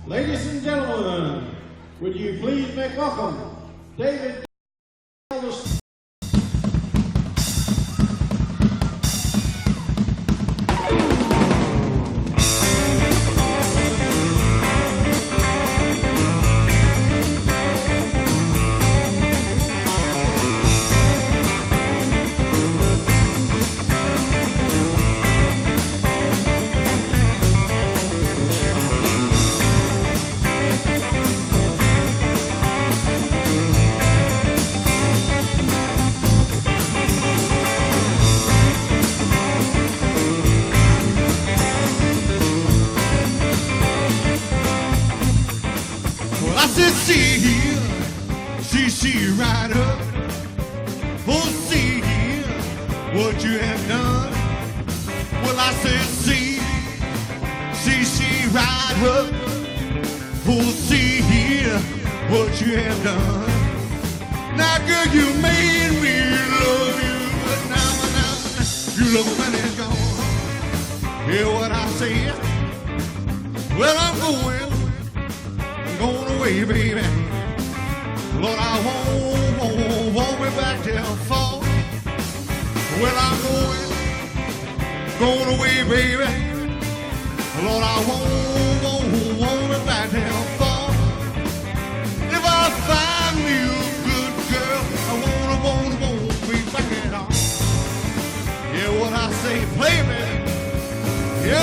Ladies and gentlemen, would you please make welcome David Elvis. See right up, oh see what you have done. Well, I said see right up, oh see what you have done. Now, girl, you made me love you, but now you look when it's gone. Hear what I said? Well, I'm going away, baby. Lord, I won't be back till fall. Well, I'm going away, baby. Lord, I won't be back till fall. If I find me a good girl, I won't be back at all. Yeah, what I say, play me. Yo.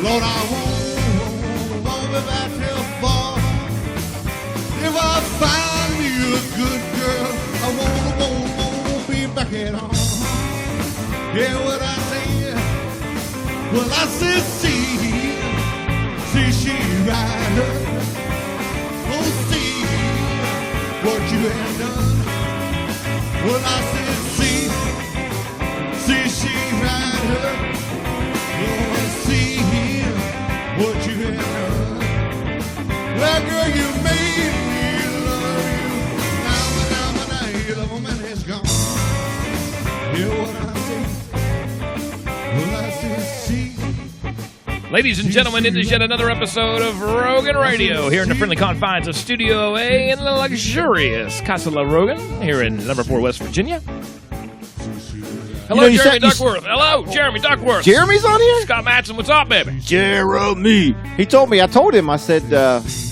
Lord, I won't be back till fall. If I find me a good girl, I won't be back at all. Yeah, what I say? Well, I said, see she right up. Oh, see what you have done. Well, I said, see she right up. Oh, see what you have done. Well, girl, you made me love you. Now the woman is gone. Hear what I say? Well, I say, see. Ladies and gentlemen, it is yet another episode of Rogan Radio here in the friendly confines of Studio A in the luxurious Casa La Rogan here in number 4 West Virginia. Hello, Jeremy Duckworth. Hello, Jeremy Duckworth. Jeremy's on here? Scott Matson, what's up, baby? Jeremy. He told me, I told him, I said,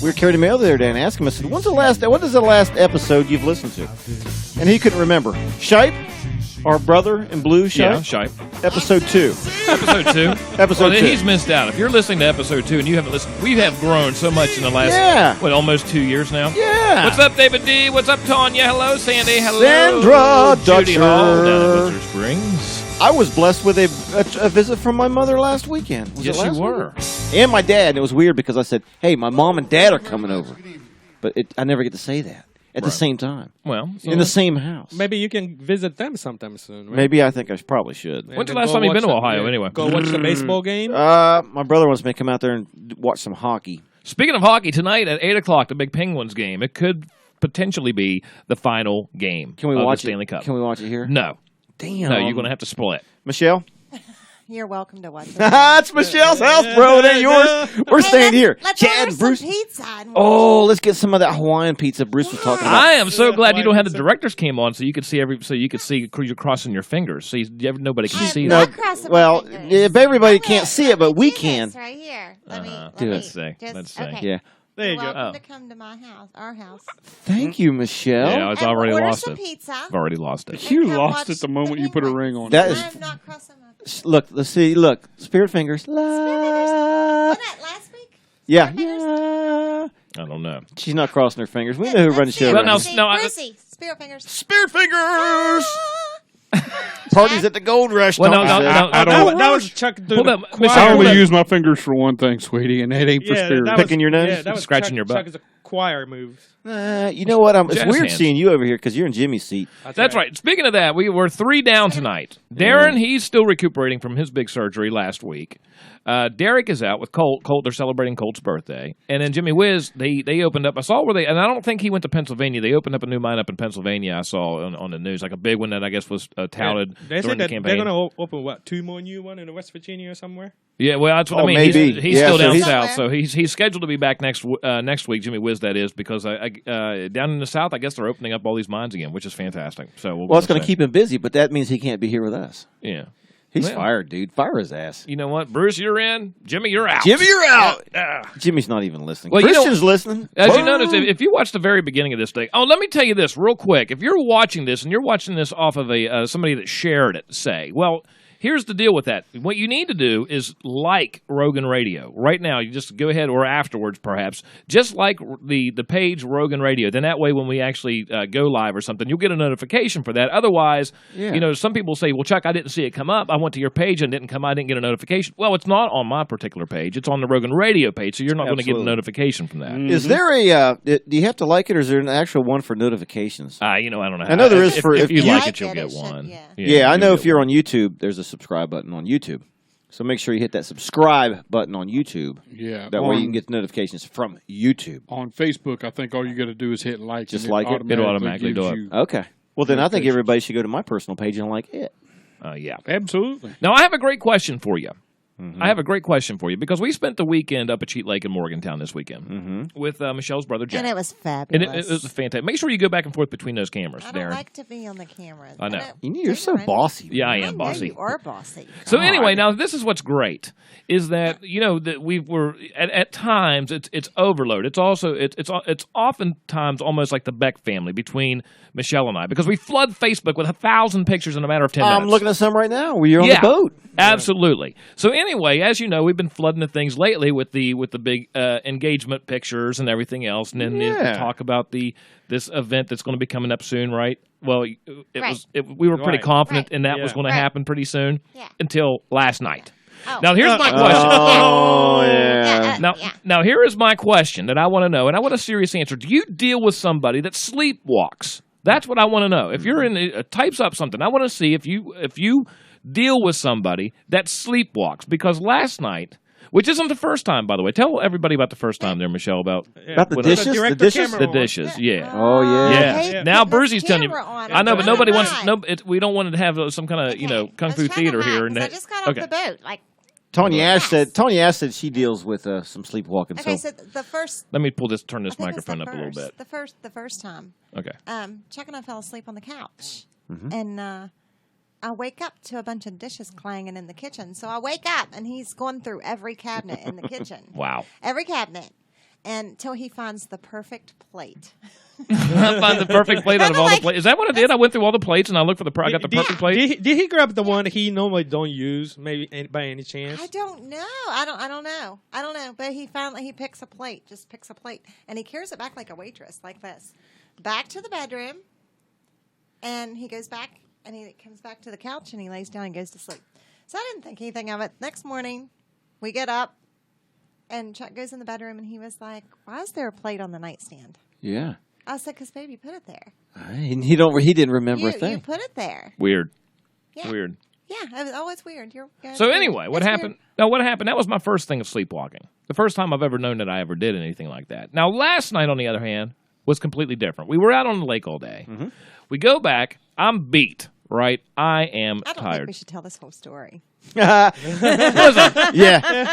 we were carrying mail the other day and asked him, I said, what is the last episode you've listened to? And he couldn't remember. Shipe, our brother in blue, Shipe? Yeah, Shipe. Episode 2. Episode 2? Episode 2. He's missed out. If you're listening to episode 2 and you haven't listened, we have grown so much in the last, almost 2 years now? Yeah. What's up, David D? What's up, Tanya? Hello, Sandy. Hello. Sandra Judy Dutcher. Hall down in Winter Springs. I was blessed with a visit from my mother last weekend. Yes, you were. And my dad. And it was weird because I said, hey, my mom and dad are coming over. But I never get to say that at the same time. Well, in the same house. Maybe you can visit them sometime soon, right? Maybe I think I probably should. When's the last time you've been to Ohio, anyway? Go watch the baseball game? My brother wants me to come out there and watch some hockey. Speaking of hockey, tonight at 8 o'clock, the big Penguins game. It could potentially be the final game of the Stanley Cup. Can we watch it here? No. Damn. No, you're going to have to split. Michelle? You're welcome to watch it. That's Michelle's house, bro. It ain't yours. We're staying here. Let's Chad order and Bruce. some pizza. And Let's get some of that Hawaiian pizza Bruce was talking about. I am so glad you don't have the director's cam on, so you could see you're crossing your fingers, so nobody can see that. Well, if everybody can't see it, but we can. Right here. Let's see. Okay. Yeah. There you go. Welcome to come to my house, our house. Thank you, Michelle. Yeah, I've already lost it. Pizza. I've already lost it. You lost it the moment you put a ring on it. That is. I'm not crossing my fingers. Look, let's see. Look, spirit fingers. Wasn't that last week? Yeah. Spirit fingers? Yeah. I don't know. She's not crossing her fingers. We know who runs the show. Well, around no, here. Brucey, Spirit fingers. Spirit fingers. Parties at the Gold Rush. Well, Tommy said. I don't. That was Chuck doing Hold up, a Michelle, choir. I hold only up. use my fingers for one thing, sweetie, and that ain't for spirit. that was- Picking your nose? Yeah, that was Scratching Chuck, your butt. Chuck is a choir move. You know what? It's Jazz weird hands. seeing you over here because you're in Jimmy's seat. That's right. Speaking of that, we were 3 down tonight. Darren, he's still recuperating from his big surgery last week. Derek is out with Colt. They're celebrating Colt's birthday. And then Jimmy Whiz, they opened up. I saw where and I don't think he went to Pennsylvania. They opened up a new mine up in Pennsylvania. I saw on the news, like a big one that I guess was touted They during said the that campaign. they're going to open, 2 more new ones in West Virginia or somewhere? Yeah, well, that's what I mean. maybe. He's Yeah, still so down he's- south, so he's scheduled to be back next week. Jimmy Whiz, that is, because down in the south, I guess they're opening up all these mines again, which is fantastic. So Well, it's going to keep him busy, but that means he can't be here with us. Yeah, He's Well. fired, dude. Fire his ass. you know what, Bruce, you're in. Jimmy, you're out. Jimmy, you're out. Ah. Jimmy's not even listening. Well, you know- Christian's listening. As you Whoa. notice, if you watch the very beginning of this thing, let me tell you this real quick. If you're watching this and you're watching this off of somebody that shared it, say, well, here's the deal with that. What you need to do is like Rogan Radio right now. You just go ahead, or afterwards, perhaps, just like the page Rogan Radio. Then that way, when we actually go live or something, you'll get a notification for that. Otherwise, Yeah. some people say, "Well, Chuck, I didn't see it come up. I went to your page and it didn't come. I didn't get a notification." Well, it's not on my particular page. It's on the Rogan Radio page, so you're not going to get a Absolutely. notification from that. Is there do you have to like it, or is there an actual one for notifications? I don't know. I know there is for- if you if like you it, you'll like get it, it should- one. yeah. Yeah, I you'll know get if you're one. on YouTube, there's a subscribe button on YouTube. So make sure you hit that subscribe button on YouTube. Yeah. That way you can get the notifications from YouTube. On Facebook, I think all you got to do is hit like. Just and like it? It'll automatically gives do it. you- Okay. Well, then I think Notifications. everybody should go to my personal page and like it. Yeah. Absolutely. Now I have a great question for you. I have a great question for you because we spent the weekend up at Cheat Lake in Morgantown this weekend with Michelle's brother Jack. And it was And fabulous. it was fantastic. Make sure you go back and forth between those cameras, I don't Darren. like to be on the camera. I know. You're so bossy. Yeah, I I am know bossy. you are bossy. So anyway, now this is what's great is that that we were at times it's overload. It's also it's oftentimes almost like the Beck family between Michelle and I because we flood Facebook with 1,000 pictures in a matter of 10 minutes. I'm looking at some right now where you're on Yeah. the boat. Absolutely. So anyway, as you know, we've been flooding the things lately with the big engagement pictures and everything else, and then Yeah. talk about this event that's going to be coming up soon, right? Well, Right. we were pretty Right. confident, Right. and that was Yeah. going to Right. happen pretty soon. Yeah. Until last night. Oh. Now here's my question. Oh, yeah. Now here is my question that I want to know, and I want a serious answer. Do you deal with somebody that sleepwalks? That's what I want to know. If you're in types up something, I want to see if you deal with somebody that sleepwalks. Because last night, which isn't the first time, by the way. Tell everybody about the first time there, Michelle, about About the what- dishes? The director dishes? camera the dishes. Yeah. Oh, yeah. Yeah. Hey, Now put this Brucey's telling you. camera on. I know, but I'm nobody trying wants. to hide. We don't want to have some kind of Okay. kung I fu was trying to theater hide here. 'cause And I just got off the boat. Like, Tony Ash Yes. said she deals with some sleepwalking. okay, so so the first. Let me turn I this think it was microphone the up a little first- bit. The first time, Okay. Chuck and I fell asleep on the couch, and I wake up to a bunch of dishes clanging in the kitchen. So I wake up, and he's going through every cabinet in the kitchen. Wow. Every cabinet, until he finds the perfect plate. I find the perfect plate out of all the Like- plates. Is that what I did? I went through all the plates and I looked for I got the perfect plate. Did he grab the one that he normally don't use? Maybe by any chance? I don't know. I don't know. But he picks a plate, just picks a plate, and he carries it back like a waitress, like this, back to the bedroom, and he goes back and he comes back to the couch and he lays down and goes to sleep. So I didn't think anything of it. Next morning, we get up, and Chuck goes in the bedroom and he was like, "Why is there a plate on the nightstand?" yeah. I said, "'Cause baby put it there. He didn't remember a You thing. put it there." Weird. Yeah. Weird. Yeah, it was always weird. So anyway, what It's happened? weird. Now, what happened? That was my first thing of sleepwalking. The first time I've ever known that I ever did anything like that. Now, last night, on the other hand, was completely different. We were out on the lake all day. We go back. I'm beat. Right? I am I don't think tired. we should tell this whole story. Yeah.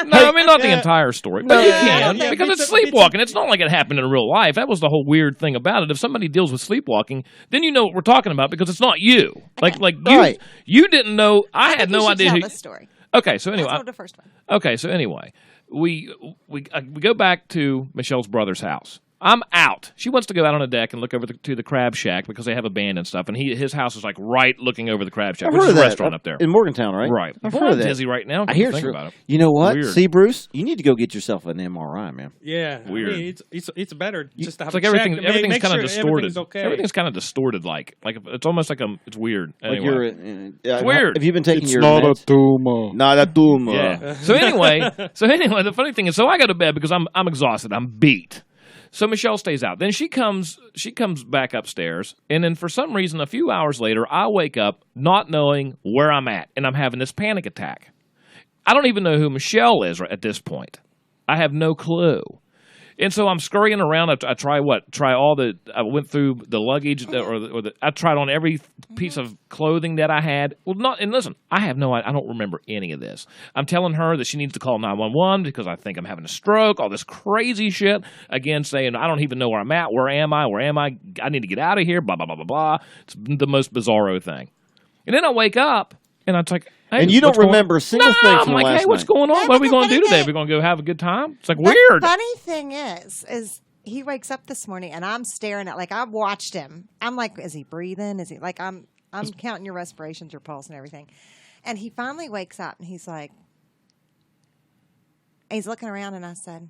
No, I mean not the entire story, but you can yeah, because it's it's a- sleepwalking. It's not like it happened in real life. That was the whole weird thing about it. If somebody deals with sleepwalking, then you know what we're talking about because it's not you. Like Right. you didn't know. I had think no we should idea tell who. this story. Okay, so I anyway, told the first one. okay, so anyway, we go back to Michelle's brother's house. I'm out. She wants to go out on the deck and look over to the crab shack because they have a band and stuff. And his house is like right looking over the crab shack, I've which heard is of a that. restaurant up there. In Morgantown, right? Right. I've Boy, heard of I'm that. dizzy right now. I hear think it's about it. You know what? Weird. See, Bruce, you need to go get yourself an MRI, man. Yeah, Weird. I mean, it's better just to have It's like a check everything. to make Everything's kind sure of distorted. Everything's okay. Everything's kind of distorted. Like it's almost like it's weird. Like Anyway. it's weird. Have you been taking It's your not meds? a tumor. Not a tumor. Yeah. So anyway, the funny thing is, so I go to bed because I'm exhausted. I'm beat. So Michelle stays out. Then she comes back upstairs, and then for some reason, a few hours later, I wake up not knowing where I'm at, and I'm having this panic attack. I don't even know who Michelle is at this point. I have no clue. And so I'm scurrying around. I went through the luggage, I tried on every piece of clothing that I had. Well, listen, I don't remember any of this. I'm telling her that she needs to call 911 because I think I'm having a stroke, all this crazy shit. Again, saying, I don't even know where I'm at. Where am I? I need to get out of here, blah, blah, blah, blah, blah. It's the most bizarro thing. And then I wake up, and I'm like, hey, And you don't what's going remember a single thing I'm from like, last hey, what's night. going on? Yeah, What are but we the going to do funny today? thing- We're going to go have a good time? It's like The weird. funny thing is he wakes up this morning and I'm staring at, like, I watched him. I'm like, is he breathing? Is he like, I'm counting your respirations, your pulse, and everything. And he finally wakes up and he's like, he's looking around, and I said,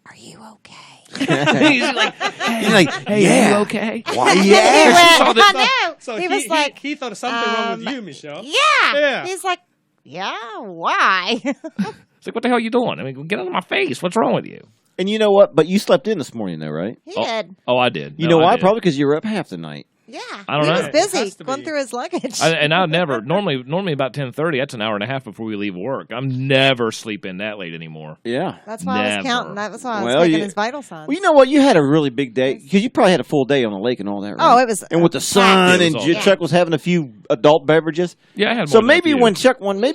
"Are you okay?" He's like, hey, yeah. you okay? Why, He yeah. went, I know. So he was like, he thought something wrong with you, Michelle. yeah. Yeah. He's like, yeah, why? It's like, what the hell are you doing? I mean, get out of my face. What's wrong with you? And you know what? But you slept in this morning, though, right? He did. Oh, I did. You No, know I why? did. Probably because you were up half the night. Yeah. I don't he know. was It busy has to going be. through his luggage. And I never, normally about 10:30, that's an hour and a half before we leave work. I'm never sleeping that late anymore. Yeah. That's why I was Never. counting. That's why I was Well, taking you- his vital signs. Well, you know what? You had a really big day because you probably had a full day on the lake and all that, right? Oh, it was And with the sun, Yeah, it and was all- Chuck was having a few adult beverages. Yeah, I had So more than a maybe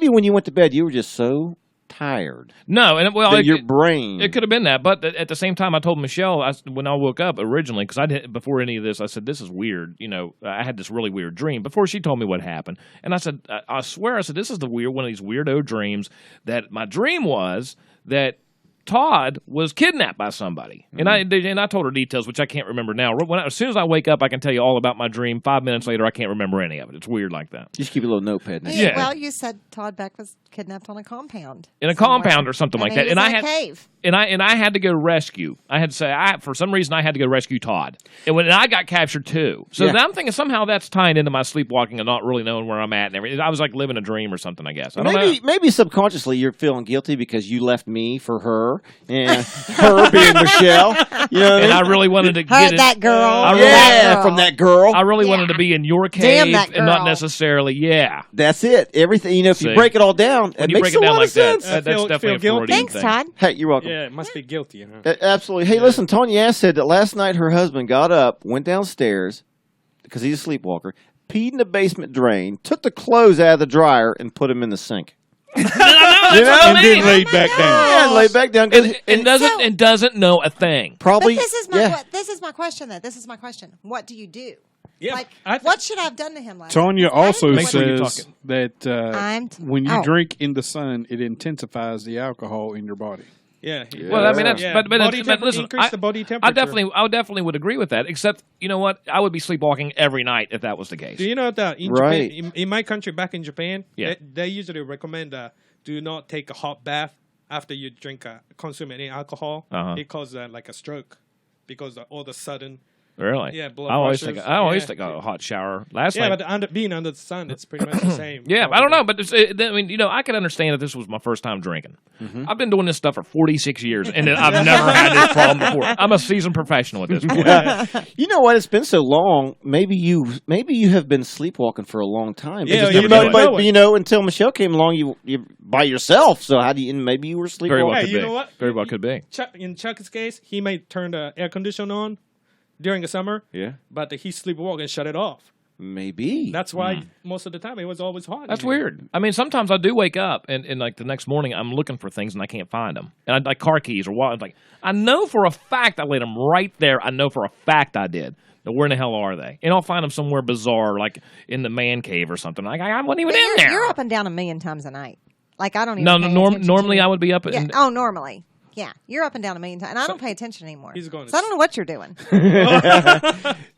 few. when you went to bed, you were just so tired No, and well, that your brain. It could have been that, but at the same time, I told Michelle when I woke up originally, because before any of this, I said, "This is weird." You know, I had this really weird dream before she told me what happened, and I said, "I swear," I said, "This is one of these weirdo dreams that my dream was that Todd was kidnapped by somebody." And I told her details, which I can't remember now. As soon as I wake up, I can tell you all about my dream. 5 minutes later, I can't remember any of it. It's weird like that. Just keep a little notepad. Next. Yeah. Well, you said Todd Beck was kidnapped on a compound. In a somewhere. compound or something like I mean, that. he And was I in a had cave. And I had to go rescue. I had to say, for some reason, I had to go rescue Todd. And I got captured too. So Yeah. I'm thinking somehow that's tying into my sleepwalking and not really knowing where I'm at and everything. I was like living a dream or something, I guess. I don't know. Maybe subconsciously you're feeling guilty because you left me for her and her being Michelle. You know what I mean? And I really wanted to Heard get that girl. I really- yeah, from that girl. I really Yeah. wanted to be in your Damn cave that and not girl. necessarily, yeah. That's it. Everything. You know, if See. you break it all down, When it you makes break it a down lot like of sense. that, that's Feel definitely a guilty? Freudian Thanks, thing. Todd. Hey, you're welcome. Yeah, it must be guilty, huh? Absolutely. Hey, listen, Tony Ass said that last night her husband got up, went downstairs, because he's a sleepwalker, peed in the basement drain, took the clothes out of the dryer, and put them in the sink. That's You what know? I And mean. then laid back down. Yeah, and lay back down. And doesn't know a thing. Probably. But this is my yeah. this is my question. Though this is my question. What do you do? Yeah, Like, I thi- what should I have done to him last Tonya night? I also didn't know Make sure you're says talking. that when you oh. drink in the sun, it intensifies the alcohol in your body. Yeah. Well, I mean, that's Yeah. but Body but listen, increase the body temperature. I definitely would agree with that. Except, you know what? I would be sleepwalking every night if that was the case. Do you know that in Right. Japan, in my country, back in Japan, Yeah. they usually recommend do not take a hot bath after you consume any alcohol. Uh-huh. It causes like a stroke because of all the sudden. Really? Yeah, blood I always rushes. take a Yeah. hot shower. Last Yeah, night. but being under the sun, it's pretty much the same. Yeah, I don't know, but I mean, you know, I could understand that this was my first time drinking. I've been doing this stuff for 46 years, and I've never had this problem before. I'm a seasoned professional at this point. You know what? It's been so long. Maybe you have been sleepwalking for a long time. Yeah, Because you nobody- don't know but it. you know, until Michelle came along, you by yourself. So how do you? Maybe you were Very well sleepwalking. could you be. know what? Very well could be. In Chuck's case, he may turn the air conditioner on during the summer, Yeah, but he sleepwalk and shut it off. maybe. That's why most of the time it was always hot. That's in here. weird. I mean, sometimes I do wake up and like the next morning I'm looking for things and I can't find them. And I like car keys or what. Like, I know for a fact I laid them right there. I know for a fact I did. Now, where in the hell are they? And I'll find them somewhere bizarre, like in the man cave or something. Like, I wasn't even in there. You're up and down 1,000,000 times a night. Like, I don't even. No, pay attention normally to I you. would be up. Yeah. And, Oh, normally. Yeah, you're up and down a million times, and I don't pay attention anymore. He's going to so I don't know what you're doing.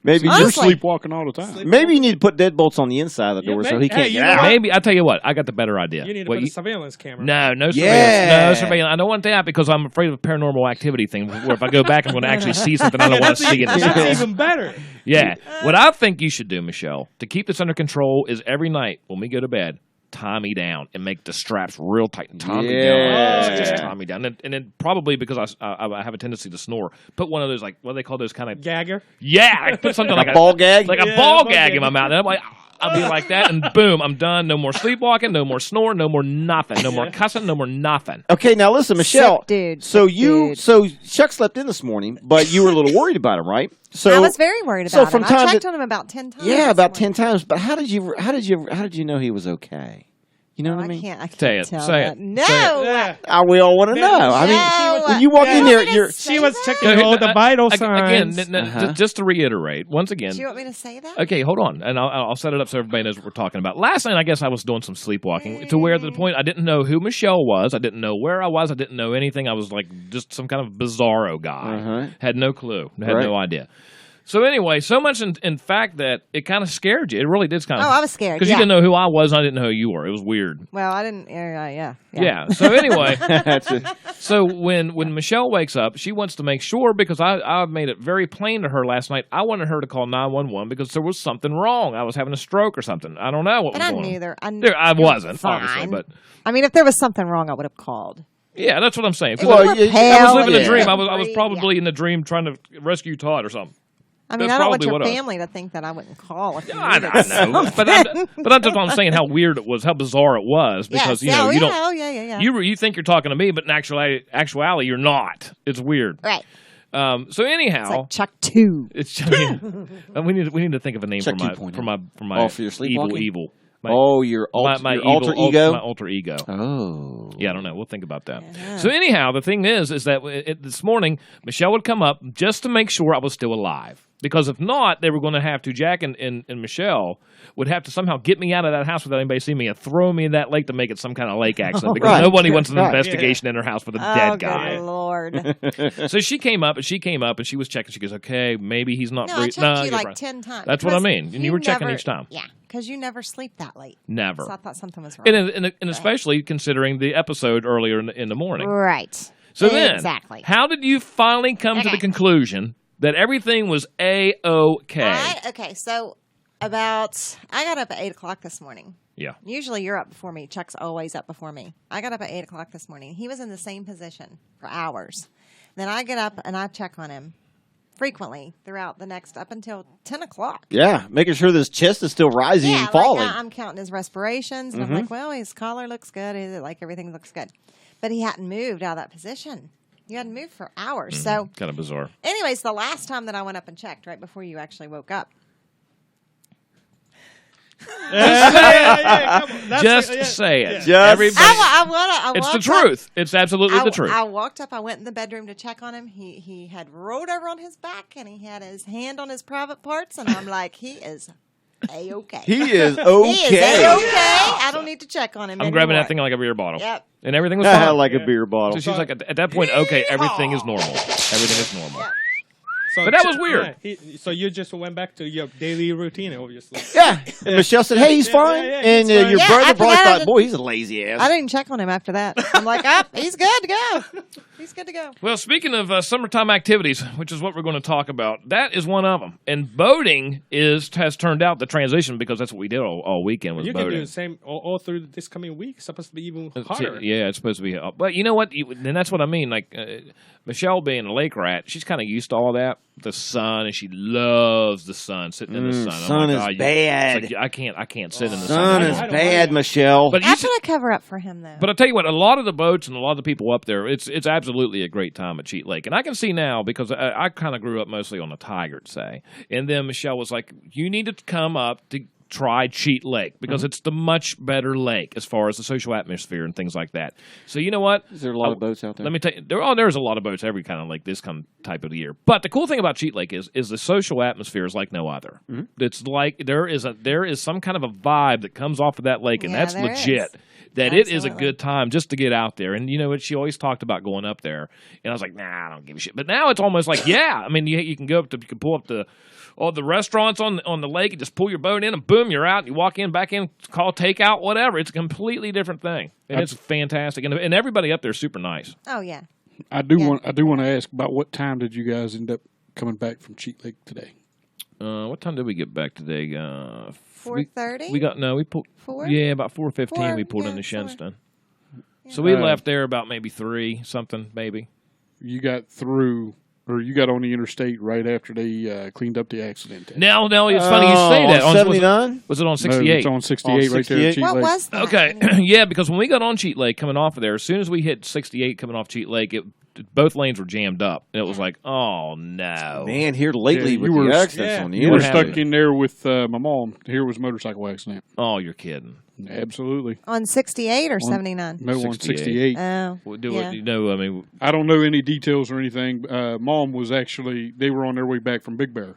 Maybe You're Honestly. sleepwalking all the time. maybe you need to put deadbolts on the inside of the door so he can't you get know out. what? Maybe I tell you what, I got the better idea. You need to What put a surveillance camera. No surveillance. Yeah. No surveillance. I don't want that because I'm afraid of a paranormal activity thing where if I go back, I'm going to actually see something I don't want to see in this That's house. even better. Yeah. What I think you should do, Michelle, to keep this under control is every night when we go to bed, tie me down and make the straps real tight and tie me down. Yeah. Just tie me down. And then probably because I have a tendency to snore, put one of those, like, what do they call those kind of... Gagger. Yeah, I put something like A ball gag? like a Yeah, ball ball gag gag. in my mouth. And I'm like, I'll be like that, and boom, I'm done. No more sleepwalking, no more snoring, no more nothing, no more cussing, no more nothing. Okay, now listen, Michelle. Sick dude, So sick you, dude. so Chuck slept in this morning, but you were a little worried about him, right? So I was very worried so about from him. time I checked to- on him about 10 times. yeah, this about 10 morning. times. But how did you know he was okay? You know what I mean? I can't Say it, tell say that. it, No. Yeah. We all want to know. I mean, No. when you walk in You there, want me to you're. say She was that? checking all the vital Again, signs. just to reiterate, once again. Do you want me to say that? Okay, hold on, and I'll set it up so everybody knows what we're talking about. Last night, I guess I was doing some sleepwalking to where, to the point I didn't know who Michelle was, I didn't know where I was, I didn't know anything. I was like just some kind of bizarro guy. Had no clue, had Right. no idea. So anyway, so much in fact that it kind of scared you. It really did kind of. Oh, I was scared, because yeah. you didn't know who I was, and I didn't know who you were. It was weird. Well, I didn't. Yeah. Yeah. So anyway, That's it. so when Michelle wakes up, she wants to make sure, because I made it very plain to her last night. I wanted her to call 911 because there was something wrong. I was having a stroke or something. I don't know what But was I going knew on. there. I, There, I it was wasn't, fine. obviously, but I mean, if there was something wrong, I would have called. yeah, that's what I'm saying. 'Cause Well, I, you- I was Pale living a and dream. I was breathe, probably in the dream trying to rescue Todd or something. I mean, That's I don't want probably your what it was. family to think that I wouldn't call if you I needed know, but that's what I'm saying. How weird it was, how bizarre it was, because yes. you don't. Oh, yeah. You think you're talking to me, but in actuality, you're not. It's weird. Right. So It's anyhow, like Chuck 2. it's we need to think of a name Chuck for 2.0. my Oh, for your sleepwalking? evil. My, Your my alter evil, ego. my alter ego. Oh. Yeah, I don't know. We'll think about that. So anyhow, the thing is that this morning, Michelle would come up just to make sure I was still alive. Because if not, they were going to have to, Jack and Michelle would have to somehow get me out of that house without anybody seeing me and throw me in that lake to make it some kind of lake accident. Because Right. nobody wants an Right. investigation in her house with a Oh, dead guy. good Lord. So she came up and she was checking. She goes, okay, maybe he's not No, I breathing. checked you you're like right. 10 times. That's what I because mean. And you were checking never- each time. Yeah, because you never sleep that late. Never. So I thought something was wrong. And especially considering the episode earlier in the morning. Right. So then, Exactly. how did you finally come to the Okay. conclusion that everything was A-OK? Okay, so I got up at 8 o'clock this morning. Yeah. Usually you're up before me. Chuck's always up before me. I got up at 8 o'clock this morning. He was in the same position for hours. Then I get up and I check on him frequently throughout the next up until 10 o'clock. Yeah, making sure this chest is still rising and falling. Like I'm counting his respirations, and I'm like, well, his collar looks good. Like everything looks good. But he hadn't moved out of that position. He hadn't moved for hours. So, Kind of bizarre. anyways, the last time that I went up and checked, right before you actually woke up, Yeah, come on. That's Just like- yeah. say it. Just- Everybody, I it's the walked up- truth. It's absolutely the truth. I walked up. I went in the bedroom to check on him. He had rolled over on his back and he had his hand on his private parts. And I'm like, he is A-okay. He is He okay. is A-okay. I don't need to check on him I'm grabbing that anymore. thing like a beer bottle. Yep. And everything was fine. like a beer bottle. So she's like, at that point, okay, everything is normal. Everything is normal. Yeah. So But that was weird. so you just went back to your daily routine, obviously. Yeah. And Michelle said, hey, he's fine. yeah, and he's fine. your Yeah, brother after probably that, thought, boy, he's a lazy ass. I didn't check on him after that. I'm like, he's good to go. He's good to go. Well, speaking of summertime activities, which is what we're going to talk about, that is one of them. And boating has turned out the transition because that's what we did all weekend was You can boating. do the same all through this coming week. It's supposed to be even hotter. Yeah, it's supposed to be. But you know what? And that's what I mean. Like Michelle being a lake rat, she's kind of used to all of that. The sun, and she loves the sun, sitting in the sun. Oh sun my is God, bad. It's like, I can't sit in the Sun sun. is I don't bad, know. Michelle. But I you have to cover up for him, though. But I tell you what, a lot of the boats and a lot of the people up there, it's absolutely a great time at Cheat Lake. And I can see now, because I kind of grew up mostly on the Tigard, say. And then Michelle was like, you need to come up to try Cheat Lake because it's the much better lake as far as the social atmosphere and things like that. So you know what? Is there a lot of boats out there? Let me tell you, there's a lot of boats every kind of lake this kind of type of the year. But the cool thing about Cheat Lake is the social atmosphere is like no other. It's like there is some kind of a vibe that comes off of that lake, and Yeah, that's there legit. is. that it is a Absolutely. good time just to get out there. And you know what? She always talked about going up there, and I was like, nah, I don't give a shit. But now it's almost like, yeah. I mean, you can go up to, you can pull up to all the restaurants on the lake and just pull your boat in, and boom, you're out. You walk in, back in, call takeout, whatever. It's a completely different thing, and it's fantastic. And everybody up there is super nice. Oh yeah. I do Yeah. want to ask about what time did you guys end up coming back from Cheat Lake today? What time did we get back today? 4:30. We pulled 4? Yeah, about 4:15. We pulled yeah, into somewhere. Shinston. So we left there about maybe 3 something, maybe. You got through, or you got on the interstate right after they cleaned up the accident. No, it's funny you say that. On 79? Was it on No, 68? it's on 68 right there at 68? Cheat What Lake. was that? Okay, anyway? yeah, because when we got on Cheat Lake coming off of there, as soon as we hit 68 coming off Cheat Lake, both lanes were jammed up. And it was like, oh, no. Man, here lately Yeah, with you were- the accidents yeah. on the You were interstate. stuck in there with my mom. Here was a motorcycle accident. Oh, you're kidding. Absolutely. On 68 or 79? No, on 68. 68. Oh. Well, do yeah. it, you know, I mean, I don't know any details or anything. Mom was actually, they were on their way back from Big Bear.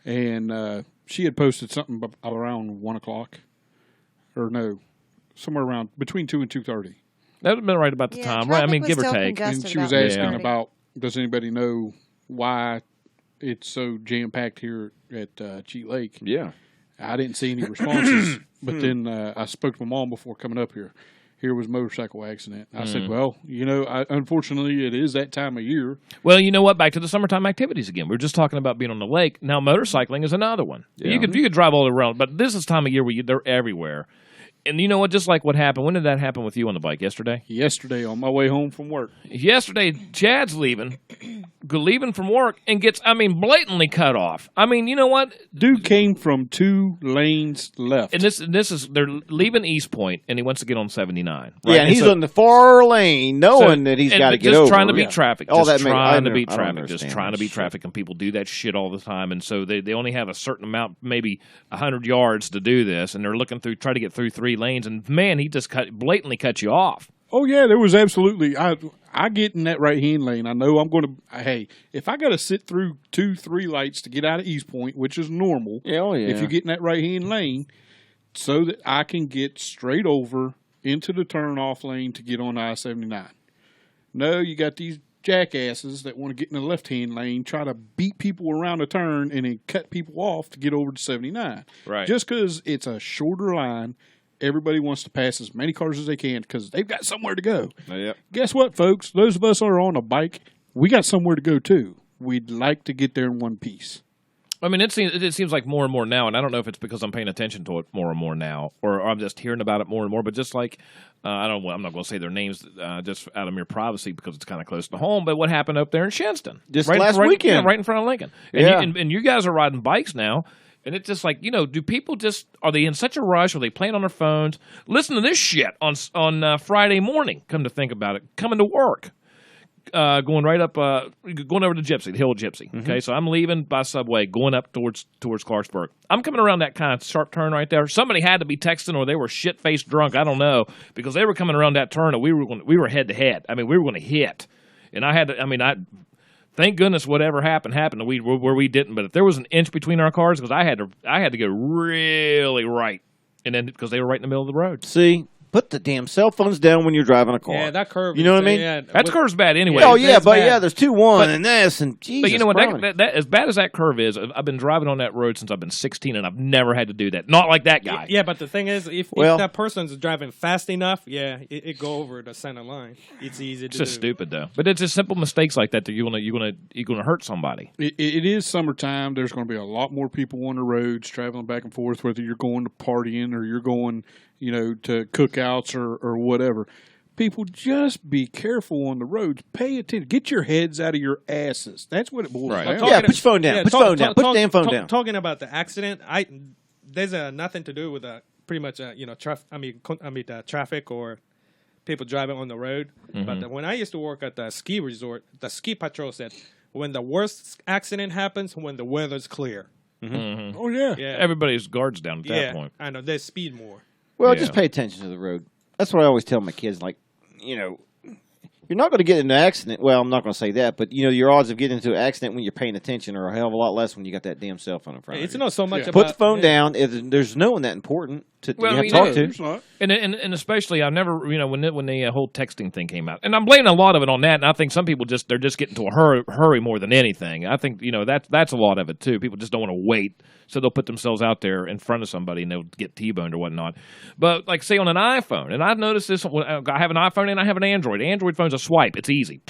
And she had posted something around 1 o'clock. Or no, somewhere around between 2 and 2:30. that would have been right about the Yeah, time, right? I traffic mean, was give or still take. congested And she was about asking 1:30. about, does anybody know why it's so jam-packed here at Cheat Lake? Yeah. I didn't see any responses, but then I spoke to my mom before coming up here. Here was a motorcycle accident. I said, well, you know, unfortunately, it is that time of year. Well, you know what? Back to the summertime activities again. We were just talking about being on the lake. Now, motorcycling is another one. Yeah. You could drive all around, but this is time of year where they're everywhere. And you know what? Just like what happened. When did that happen with you on the bike? Yesterday? Yesterday on my way home from work. Yesterday, Chad's leaving from work and gets, blatantly cut off. I mean, you know what? Dude came from 2 lanes left. And this is, they're leaving East Point, and he wants to get on 79. Right? Yeah, and he's so- on the far lane, knowing that he's got to get just over. trying to beat Yeah. traffic. All Just that trying to beat I don't traffic. Just understand trying to that beat shit. traffic, and people do that shit all the time. And so they only have a certain amount, maybe 100 yards to do this, and they're looking through, try to get through 3 lanes. And man, he just blatantly cut you off. Oh, yeah, there was absolutely. I get in that right-hand lane. I know I'm going to. Hey, if I got to sit through 2-3 lights to get out of East Point, which is normal. Yeah, oh, yeah. If you get in that right-hand lane, so that I can get straight over into the turn-off lane to get on I-79. No, you got these jackasses that want to get in the left-hand lane, try to beat people around a turn, and then cut people off to get over to 79. Right. Just because it's a shorter line, everybody wants to pass as many cars as they can because they've got somewhere to go. Yep. Guess what, folks? Those of us that are on a bike, we got somewhere to go, too. We'd like to get there in one piece. I mean, it seems like more and more now, and I don't know if it's because I'm paying attention to it more and more now, or I'm just hearing about it more and more. But just like, I'm not going to say their names just out of mere privacy because it's kind of close to home. But what happened up there in Shinston? Just last weekend. Yeah, right in front of Lincoln. Yeah. And you guys are riding bikes now. And it's just like, you know, do people are they in such a rush? Are they playing on their phones? Listen to this shit on Friday morning, come to think about it, coming to work. Going right up, going over to Gypsy, the Hill Gypsy. Mm-hmm. Okay, so I'm leaving by subway, going up towards Clarksburg. I'm coming around that kind of sharp turn right there. Somebody had to be texting, or they were shit faced drunk. I don't know, because they were coming around that turn, and we were head to head. I mean, we were going to hit, and I thank goodness whatever happened where we didn't. But if there was an inch between our cars, because I had to go really right, and then because they were right in the middle of the road. See, put the damn cell phones down when you're driving a car. Yeah, that curve. You know what I mean? Yeah, That curve's bad anyway. Oh, yeah, That's but bad. yeah, there's 2-1 and this and Jesus. But you know what? Christ. That as bad as that curve is, I've been driving on that road since I've been 16, and I've never had to do that. Not like that guy. Yeah, but the thing is, if that person's driving fast enough, it go over the center line. It's easy to It's do. just stupid though. But it's just simple mistakes like that you're gonna hurt somebody. It is summertime. There's going to be a lot more people on the roads traveling back and forth, whether you're going to partying or you're going, to cookouts or whatever. People, just be careful on the roads. Pay attention. Get your heads out of your asses. That's what it boils down. Yeah, put your phone down. Put your phone down. Put the damn phone down. Talking about the accident, there's nothing to do with pretty much traffic or people driving on the road. Mm-hmm. But when I used to work at the ski resort, the ski patrol said when the worst accident happens when the weather's clear. Mm-hmm. Oh yeah. Yeah, Everybody's guards down at that point. I know they speed more. Well, Yeah. just pay attention to the road. That's what I always tell my kids. Like, you're not going to get in an accident. Well, I'm not going to say that, but your odds of getting into an accident when you're paying attention are a hell of a lot less when you got that damn cell phone in front of It's you. not so much about Put the phone down. There's no one that important. you have to talk to. It's not. And especially, I've never, when the whole texting thing came out, and I'm blaming a lot of it on that. And I think some people they're just getting to a hurry more than anything. I think that's a lot of it too. People just don't want to wait, so they'll put themselves out there in front of somebody and they'll get T-boned or whatnot. But like say on an iPhone, and I've noticed this. I have an iPhone and I have an Android. Android phone's a swipe; it's easy.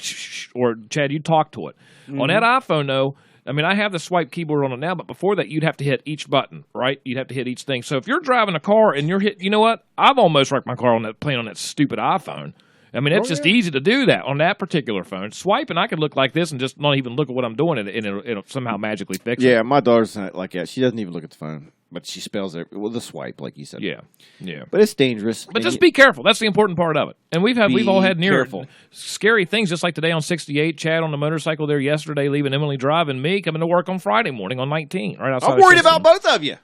Or Chad, you talk to it. On that iPhone, though. I mean, I have the swipe keyboard on it now, but before that, you'd have to hit each button, right? You'd have to hit each thing. So if you're driving a car and you're you know what? I've almost wrecked my car playing on that stupid iPhone. I mean, it's just easy to do that on that particular phone. Swipe, and I could look like this and just not even look at what I'm doing, and it'll somehow magically fix it. Yeah, my daughter's not like that. She doesn't even look at the phone, but she spells it with a swipe, like you said. Yeah. But it's dangerous. But just be careful. That's the important part of it. And we've all had near careful. scary things, just like today on 68. Chad on the motorcycle there yesterday, leaving Emily Drive, and me coming to work on Friday morning on 19. Right outside. I'm worried about both of you.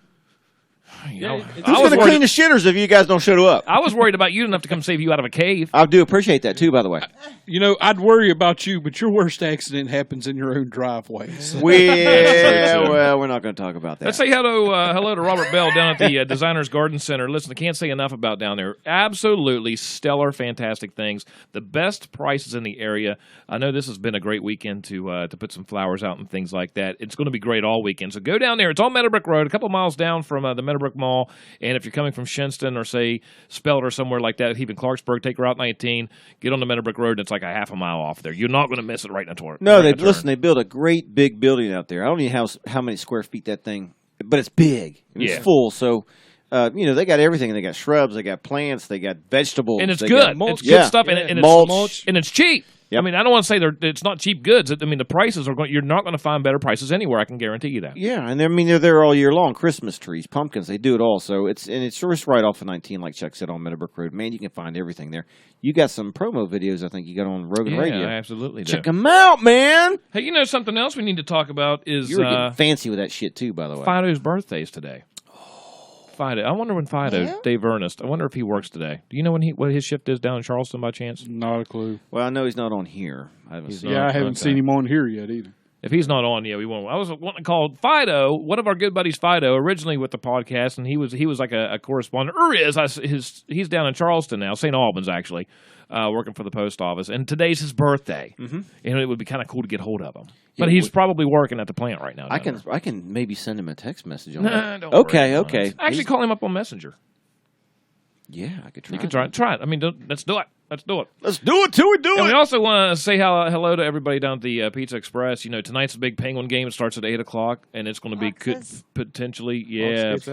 You know, Who's going to clean the shitters if you guys don't show up? I was worried about you enough to come save you out of a cave. I do appreciate that, too, by the way. I'd worry about you, but your worst accident happens in your own driveway. So. Well, we're not going to talk about that. Let's say hello to Robert Bell down at the Designers Garden Center. Listen, I can't say enough about down there. Absolutely stellar, fantastic things. The best prices in the area. I know this has been a great weekend to put some flowers out and things like that. It's going to be great all weekend. So go down there. It's on Meadowbrook Road, a couple miles down from the Meadowbrook Mall. And if you're coming from Shinston or, say, Spelt or somewhere like that, even Clarksburg, take Route 19, get on the Meadowbrook Road, and it's like a half a mile off there. You're not going to miss it right in the turn. No, they built a great big building out there. I don't know how many square feet that thing, but it's big. It's full, so... they got everything. They got shrubs, they got plants, they got vegetables. And it's they good. got It's good stuff, and it's mulch. And it's cheap. Yep. I mean, I don't want to say it's not cheap goods. I mean, the prices are you're not going to find better prices anywhere. I can guarantee you that. Yeah, and they're there all year long. Christmas trees, pumpkins, they do it all. So it's just right off of 19, like Chuck said, on Meadowbrook Road. Man, you can find everything there. You got some promo videos, I think you got on Rogan Radio. Yeah, I absolutely do. Check them out, man. Hey, something else we need to talk about is You're getting fancy with that shit too, by the way. Fido's birthday's today. Fido. I wonder when Dave Ernest, I wonder if he works today. Do you know what his shift is down in Charleston by chance? Not a clue. Well, I know he's not on here. I haven't seen him on here yet either. If he's not on, we won't. I was wanting to call Fido, one of our good buddies, Fido, originally with the podcast, and he was like a correspondent. He's down in Charleston now, St. Albans actually, working for the post office. And today's his birthday, and it would be kind of cool to get hold of him. But he's probably working at the plant right now. I can maybe send him a text message on that. Don't okay. Actually, call him up on Messenger. Yeah, I could try. You could try it. I mean, let's do it. Let's do it till we do and we also want to say hello to everybody down at the Pizza Express. Tonight's a big Penguin game. It starts at 8 o'clock, and it's going to be potentially,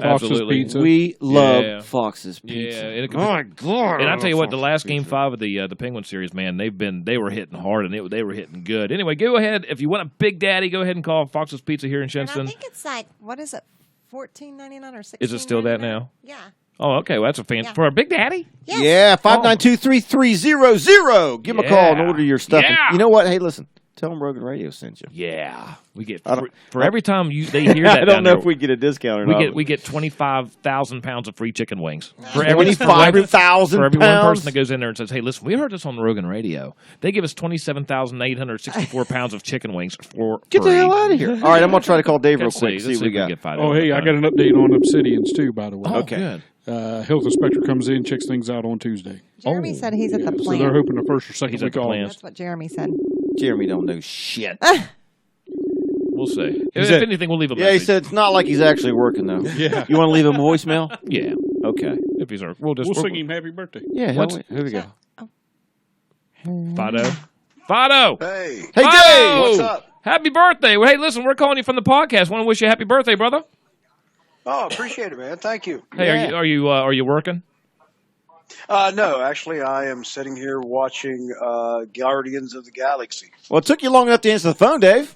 absolutely. Pizza. We love Fox's Pizza. Yeah, my God! And I tell you what, the last Game 5 of the Penguin series, man, they were hitting hard and they were hitting good. Anyway, go ahead if you want a Big Daddy, go ahead and call Fox's Pizza here in Shinston. And I think it's like what is it, $14.99 or $16.99? Is it still that now? Yeah. Oh, okay. Well, that's a fancy for a Big Daddy. Yes. Yeah, 592-3300. Give them a call and order your stuff. Yeah. And you know what? Hey, listen. Tell them Rogan Radio sent you. Yeah, we get for every time they hear that. I don't know if we get a discount or not. We get 25,000 pounds of free chicken wings for every 25,000 for every one pounds? person that goes in there and says, "Hey, listen, we heard this on the Rogan Radio. They give us 27,864 pounds of chicken wings for Get free." the hell out of here! All right, I'm gonna try to call Dave real Let's quick. See what we got. Oh, hey, I got an update on Obsidians too, by the way. Oh, Okay. good. Health inspector comes in, checks things out on Tuesday. Jeremy said he's at the So plant. they're hoping the first or second He's at week the of plant. August. That's what Jeremy said. Jeremy don't know shit. We'll see. If said- anything, we'll leave a Yeah, message. he said it's not like he's actually working though. Yeah. You want to leave him a voicemail? Yeah, Okay. if he's We'll sing him happy birthday. Yeah. What's- Here we go. Fido. Hey, Hey, Fido! Dave. what's up? Happy birthday! Well, hey, listen, we're calling you from the podcast. Want to wish you a happy birthday, brother. Oh, appreciate it, man. Thank you. Hey, Yeah. are you working? No, actually, I am sitting here watching Guardians of the Galaxy. Well, it took you long enough to answer the phone, Dave.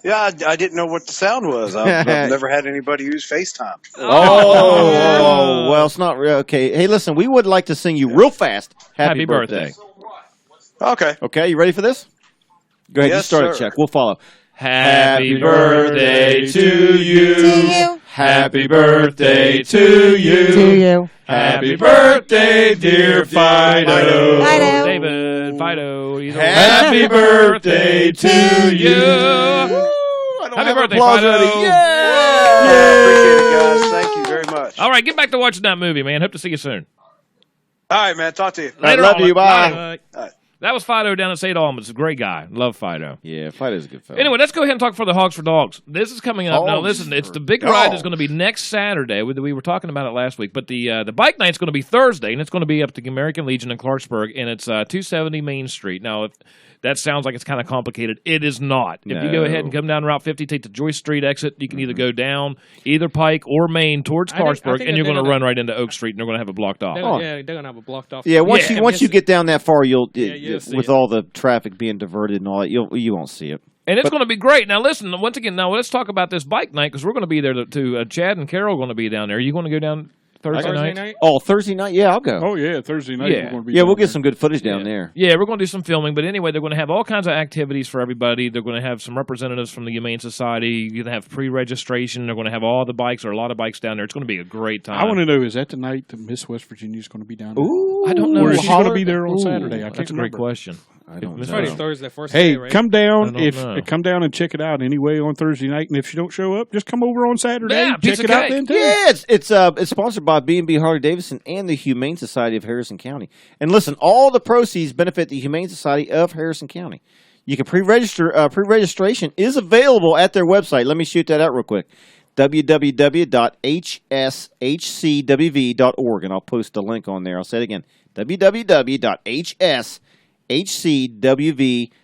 Yeah, I didn't know what the sound was. I've never had anybody use FaceTime. Oh, well, it's not real. Okay. Hey, listen, we would like to sing you real fast. Happy birthday. Okay. Okay, you ready for this? Go ahead, you Yes, start it, sir. Chuck. We'll follow. Happy birthday to you. To you. Happy birthday to you. To you. Happy birthday, dear Fido. Fido. David, Fido. Happy birthday to you. I don't Happy have birthday, applause Fido. ready. I appreciate it, guys. Thank you very much. All right, get back to watching that movie, man. Hope to see you soon. All right, man. Talk to you. I Later love on. you. Bye. That was Fido down at St. Albans. A great guy. Love Fido. Yeah, Fido's a good fellow. Anyway, let's go ahead and talk for the Hogs for Dogs. This is coming up. Now, listen, it's the big ride is going to be next Saturday. We were talking about it last week, but the bike night's going to be Thursday, and it's going to be up at the American Legion in Clarksburg, and it's 270 Main Street. Now, if that sounds like it's kind of complicated, it is not. If you go ahead and come down Route 50, take the Joyce Street exit, you can either go down either Pike or Main towards Clarksburg, and you're going to run right into Oak Street, and they're going to have it blocked off. Yeah, they're going to have it blocked off. Yeah, once you get down that far, you'll see with it. all the traffic being diverted and all that, you won't see it. And it's going to be great. Now, listen, once again, let's talk about this bike night because we're going to be there too. Chad and Carol are going to be down there. Are you going to go down Thursday night? Oh, Thursday night? Yeah, I'll go. Oh, yeah, Thursday night. Yeah. We're gonna be We'll down get there. some good footage down there. Yeah, we're going to do some filming. But anyway, they're going to have all kinds of activities for everybody. They're going to have some representatives from the Humane Society. You're going to have pre-registration. They're going to have all the bikes or a lot of bikes down there. It's going to be a great time. I want to know, is that the night that Miss West Virginia is going to be down there? Ooh, I don't know. Or is She's she going to gonna- be there on Ooh, Saturday? I can't That's a great remember. question. I don't Miss know. Friday, West- Thursday, first Hey, day, right? come down I don't know. come down and check it out anyway on Thursday night. And if you don't show up, just come over on Saturday. Yeah, check piece of it out cake. then too. Yeah, it's sponsored by B&B Harley Davidson and the Humane Society of Harrison County. And listen, all the proceeds benefit the Humane Society of Harrison County. You can pre-register. Pre-registration is available at their website. Let me shoot that out real quick. www.hshcwv.org, and I'll post a link on there. I'll say it again.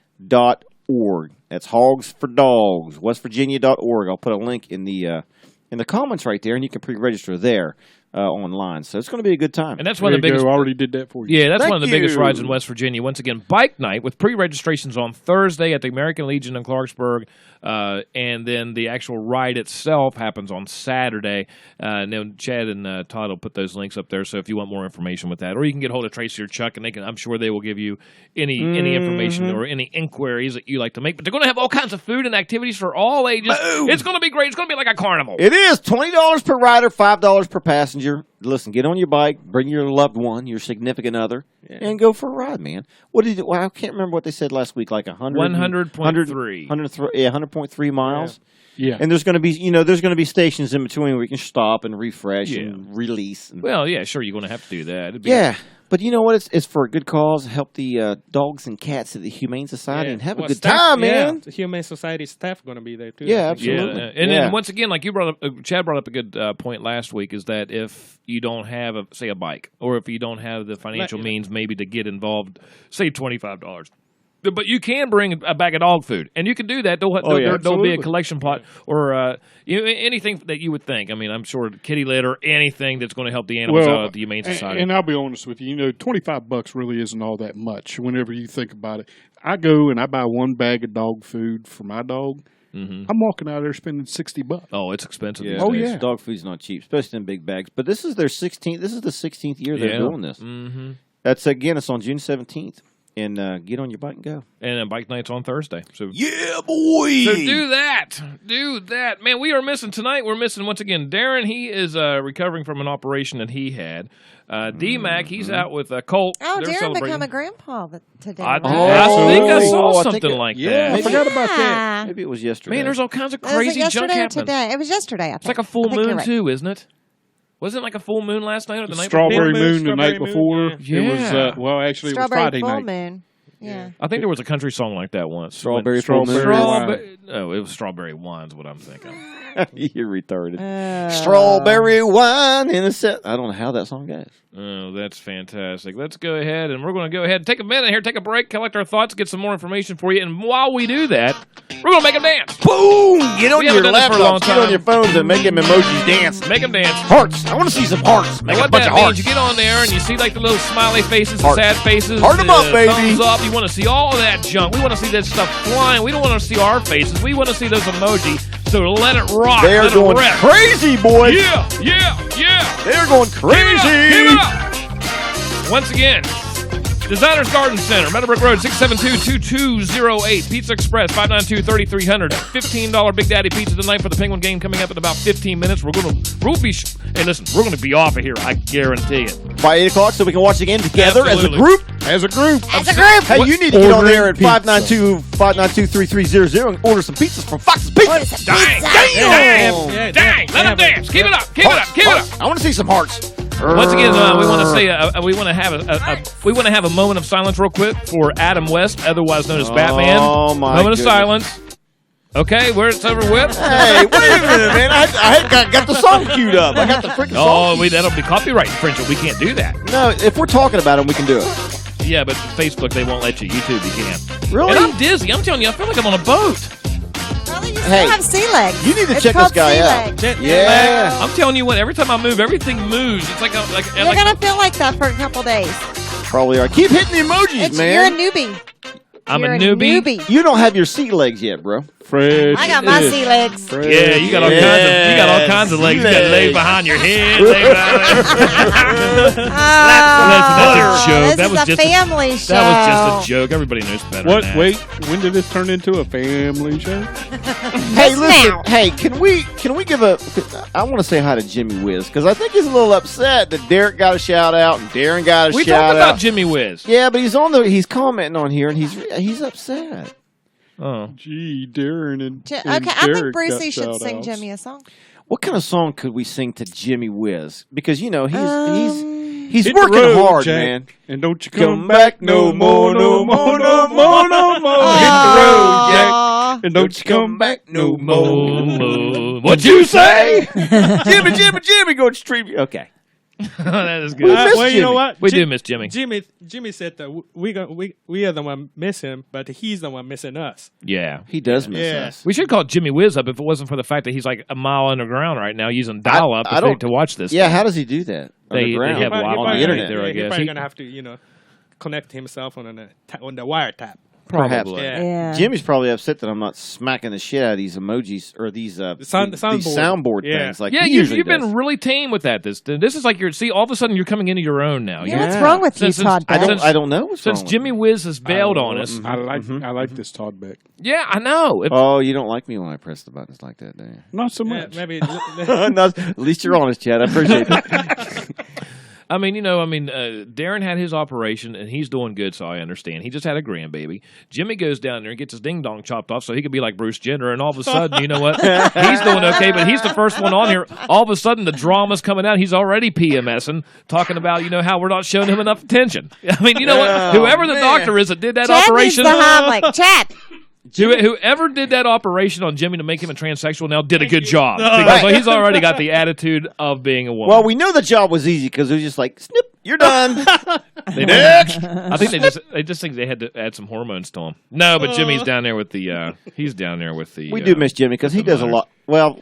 www.hshcwv.org. That's Hogs for Dogs, WestVirginia.org. I'll put a link in the comments right there, and you can pre-register there online. So it's going to be a good time. And that's There one of you the biggest. go. Already did that for you. Yeah, that's Thank one of the biggest you. rides in West Virginia. Once again, bike night with pre-registrations on Thursday at the American Legion in Clarksburg, and then the actual ride itself happens on Saturday. And then Chad and Todd will put those links up there. So if you want more information with that, or you can get hold of Tracy or Chuck, and I'm sure they will give you any information or any inquiries that you like to make. But they're going to have all kinds of food and activities for all ages. It's going to be great. It's going to be like a carnival. It is $20 per rider, $5 per passenger. Listen, get on your bike, bring your loved one, your significant other, and go for a ride, man. What did I can't remember what they said last week, like 100.3. 100.3 miles. Yeah. And there's going to be, there's going to be stations in between where you can stop and refresh and release. And, Well, yeah, sure, you're going to have to do that. It'd be- yeah, but you know what? It's for a good cause. Help the dogs and cats at the Humane Society and have a good staff, time, man. Yeah, the Humane Society staff going to be there too. Yeah, I think. absolutely. And then once again, like you brought up, Chad brought up a good point last week, is that if you don't have, a bike, or if you don't have the financial means maybe to get involved, save $25. But you can bring a bag of dog food, and you can do that. There'll be a absolutely. collection pot or anything that you would think. I mean, I'm sure kitty litter, anything that's going to help the animals out at the Humane Society. And I'll be honest with you, $25 really isn't all that much whenever you think about it. I go and I buy one bag of dog food for my dog. I'm walking out there spending $60. Oh, it's expensive. Yeah, these Oh, days. yeah. Dog food's not cheap, especially in big bags. But this is their 16th. This is the 16th year they're doing this. Mm-hmm. That's it's on June 17th. And get on your bike and go. And then bike night's on Thursday. So Yeah, boy. So do that. Man, we are missing tonight. We're missing, once again, Darren. He is recovering from an operation that he had. D-Mac, he's out with Colt. Oh, They're Darren celebrating. become a grandpa today. I right? think I saw I think something it- like Yeah, I that. forgot about that. Maybe it was yesterday. Man, there's all kinds of Was it crazy junk yesterday or happening. today? It was yesterday, I think. It's like a full I think you're moon, right. too, isn't it? Wasn't it like a full moon last night or the night Strawberry before? moon the night Strawberry before. moon, yeah. It was, actually, it was Strawberry Friday full night. moon. Yeah. I think there was a country song like that once. Strawberry full moon. Strawberry Oh, it was Strawberry Wine's what I'm thinking. You're retarded. Strawberry wine in a set. I don't know how that song goes. Oh, that's fantastic. Let's go ahead, and we're going to go ahead and take a minute here, take a break, collect our thoughts, get some more information for you. And while we do that, we're going to make them dance. Boom! Get on We your haven't done this for a long laptops, get time. on your phones, and make them emojis dance. Make them dance. Hearts. I want to see some hearts. Make And a what bunch that of means, hearts. you get on there and you see like the little smiley faces, Heart. the sad faces, Heart 'em the up, baby. thumbs up. You want to see all of that junk. We want to see that stuff flying. We don't want to see our faces. We want to see those emoji. So let it rock. They are let going it rip. crazy, boys. Yeah. They're going Give crazy. it up. Once again, Designers Garden Center, Meadowbrook Road, 672-2208. Pizza Express, 592-3300. $15 Big Daddy Pizza tonight for the Penguin game coming up in about 15 minutes. We're going to be off of here, I guarantee it. By 8 o'clock so we can watch the game together as a Absolutely. group. As a group. Hey, you need to get on there at 592-3300 and order some pizzas from Fox's Pizza. Dang! Yeah, Dang! Let them dance. Keep it up. Keep it up. Keep it up. I want to see some hearts. Once again, we want to say we want to have a moment of silence real quick for Adam West, otherwise known as Batman. Oh my Moment goodness. of silence. Okay, where it's over with. Hey, wait a minute, man. I got the song queued up. I got the freaking song. Oh, that'll be copyright infringement. We can't do that. No, if we're talking about them, we can do it. Yeah, but Facebook, they won't let you. YouTube, you can't. Really? And I'm dizzy. I'm telling you, I feel like I'm on a boat. Probably you Hey, still have sea legs. You need to It's check this called guy sea out. legs. Yeah. I'm telling you what, every time I move, everything moves. It's like You're going to feel like that for a couple days. Probably are. Keep hitting the emojis, man. You're a newbie. I'm You're a newbie. You don't have your sea legs yet, bro. Fred. I got my sea legs. Yeah, you got all kinds of legs. You got legs behind your head. Legs behind that's a joke. This That is was a just family show. That was just a joke. Everybody knows better. What? than that. Wait, when did this turn into a family show? Hey, listen. now. Hey, can we give a? I want to say hi to Jimmy Wiz because I think he's a little upset that Derek got a shout out and Darren got a We shout talked out. about Jimmy Wiz. Yeah, but he's commenting on here and he's upset. Oh. Gee, Darren and Okay, and I think Derek Brucey got should sing shout-outs. Jimmy a song. What kind of song could we sing to Jimmy Wiz? Because he's Hit the working road, hard, Jack, man. And don't you Come come back no more, no more, no more, no more. Hit the road, Jack. And don't you come back no more. What'd you say? Jimmy, go stream. Okay. That is We good. miss Well, you Jimmy. know what? We do miss Jimmy. Jimmy said that we are the one miss him, but he's the one missing us. Yeah. He does miss Yeah. us. We should call Jimmy Wiz up if it wasn't for the fact that he's like a mile underground right now using dial-up I don't- to watch this. Yeah, how does he do that? They Underground? have He wild probably internet gonna- there, I He's guess. probably He- gonna have to, connect himself on the wire tap. Perhaps. Probably. Yeah. Jimmy's probably upset that I'm not smacking the shit out of these emojis or these the these soundboard. soundboard Yeah. things. Like Yeah, he you've usually been does. really tame with that. This is like all of a sudden you're coming into your own now. Yeah, You're- what's wrong with you, Since- Todd? I Beck? don't know what's Since wrong with Jimmy me. Wiz has bailed on us. I like this Todd Beck. Yeah, I know. Oh, you don't like me when I press the buttons like that, do you? Not so Yeah, much. maybe. No, at least you're honest, Chad. I appreciate that. Darren had his operation and he's doing good, so I understand. He just had a grandbaby. Jimmy goes down there and gets his ding dong chopped off so he could be like Bruce Jenner, and all of a sudden, you know what? He's doing okay, but he's the first one on here. All of a sudden, the drama's coming out. He's already PMSing, talking about how we're not showing him enough attention. I mean, you know what? Whoever the man. doctor is that did that Chad operation. needs the Heimlich. Chad. Whoever did that operation on Jimmy to make him a transsexual now did a good job because he's already got the attitude of being a woman. Well, we know the job was easy because it was just like, snip, you're done. They next. I think they just think they had to add some hormones to him. No, but Jimmy's down there with the. He's down there with the. We do miss Jimmy because he does a lot. Well,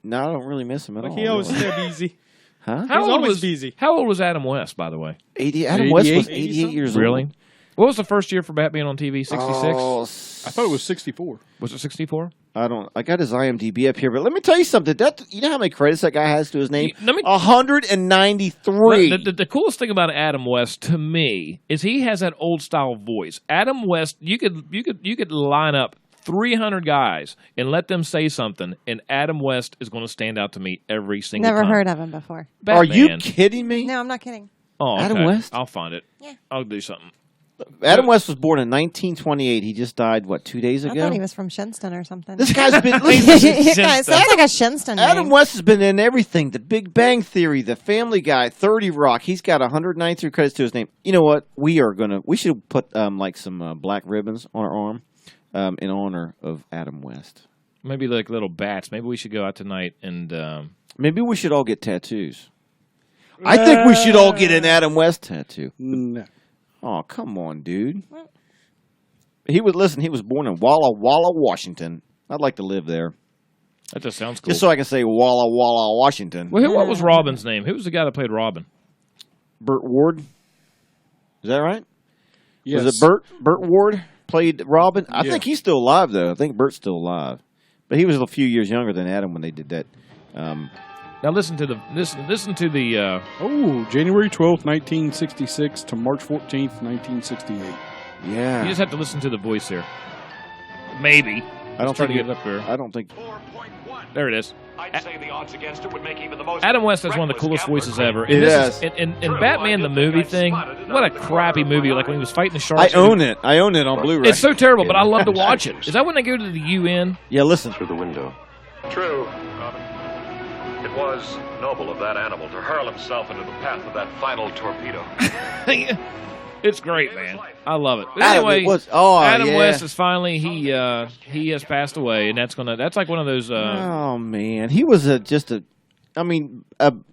no, I don't really miss him at all. He always really. stay busy. Huh? How He's old always was busy. How old was Adam West, by the way? Adam West was 88? 88 years Really? old. What was the first year for Bat being on TV? 66? Oh, I thought it was 64. Was it 64? I got his IMDb up here, but let me tell you something. You know how many credits that guy has to his name? Let me- 193. The coolest thing about Adam West to me is he has that old style voice. Adam West, you could line up 300 guys and let them say something, and Adam West is going to stand out to me every single Never time. heard of him before. Are you Batman. kidding me? No, I'm not kidding. Oh, okay. Adam West? I'll find it. Yeah. I'll do something. Adam West was born in 1928. He just died, 2 days I ago? thought he was from Shinston or something. This guy's been... Yeah, listen, it sounds like a Shinston Adam name. West has been in everything. The Big Bang Theory, The Family Guy, 30 Rock. He's got 193 credits to his name. You know what? We should put some black ribbons on our arm in honor of Adam West. Maybe like little bats. Maybe we should go out tonight and Maybe we should all get tattoos. I think we should all get an Adam West tattoo. No. Oh, come on, dude. He was born in Walla Walla, Washington. I'd like to live there. that just sounds cool. Just so I can say Walla Walla, Washington. Well, what was Robin's name? Who was the guy that played Robin? Burt Ward. Is that right? Yes. Was it Burt? Burt Ward played Robin? I Yeah. think he's still alive, though. I think Burt's still alive. But he was a few years younger than Adam when they did that. Now listen to the. January 12th, 1966 to March 14th, 1968. Yeah. You just have to listen to the voice here. Maybe. I don't Try think to get it up there. I don't think. There it is. I'd say the odds against it would make even the most Adam West has one of the coolest voices ever. It is. And Batman the movie thing, what a crappy movie. Like when he was fighting the sharks. I own it. I own it on Blu-ray. It's so terrible, but I love to watch it. Is that when they go to the UN? Yeah, listen. through the window. True, Robin. It was noble of that animal to hurl himself into the path of that final torpedo. It's great, man. I love it. But Adam, anyway, Adam West is finally he has passed away, and that's like one of those. Oh man, he was